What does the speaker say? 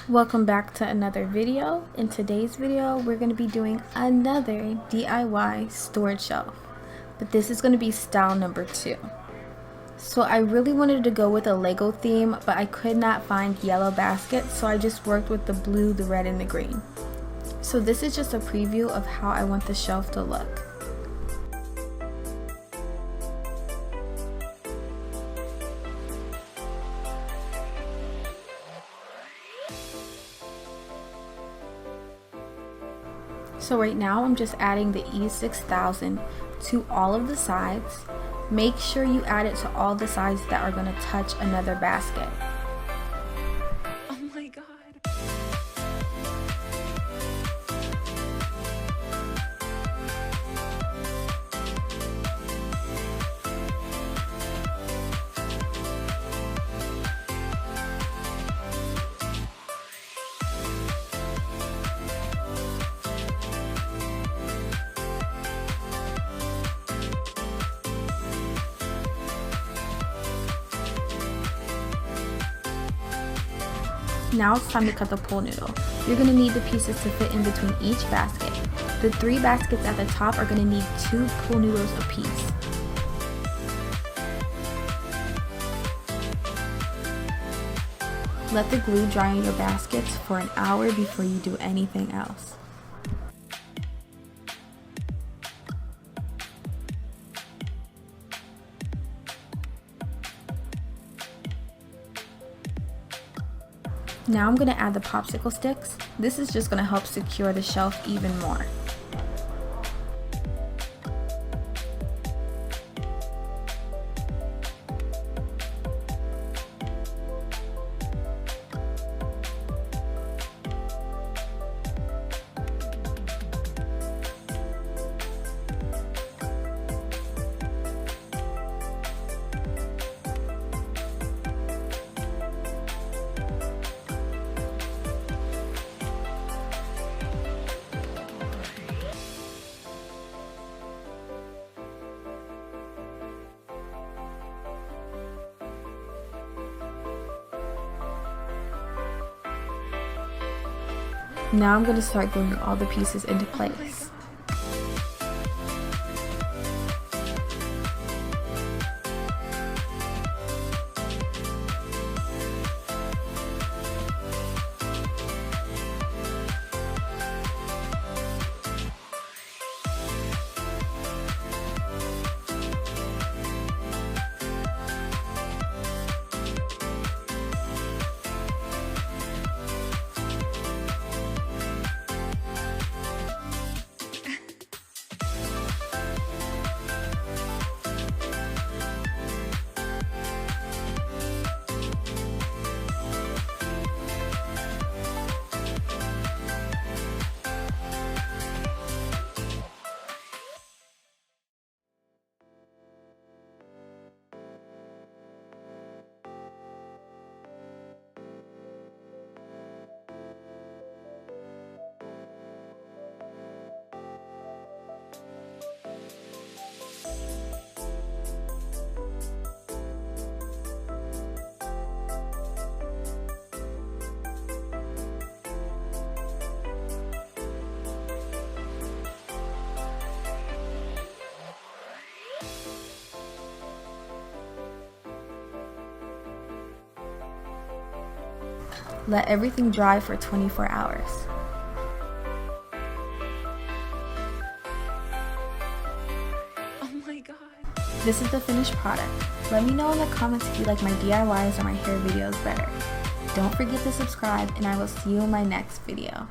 Welcome back to another video. In today's video, we're going to be doing another DIY storage shelf, but this is going to be style number 2. So I really wanted to go with a Lego theme, but I could not find yellow baskets, so I just worked with the blue, the red, and the green. So this is just a preview of how I want the shelf to look. So right now I'm just adding the E6000 to all of the sides. Make sure you add it to all the sides that are going to touch another basket. Oh my god. Now it's time to cut the pool noodle. You're going to need the pieces to fit in between each basket. The 3 baskets at the top are going to need 2 pool noodles apiece. Let the glue dry on your baskets for an hour before you do anything else. Now I'm going to add the popsicle sticks. This is just going to help secure the shelf even more. Now I'm going to start gluing all the pieces into place. Let everything dry for 24 hours. Oh my god. This is the finished product. Let me know in the comments if you like my DIYs or my hair videos better. Don't forget to subscribe, and I will see you in my next video.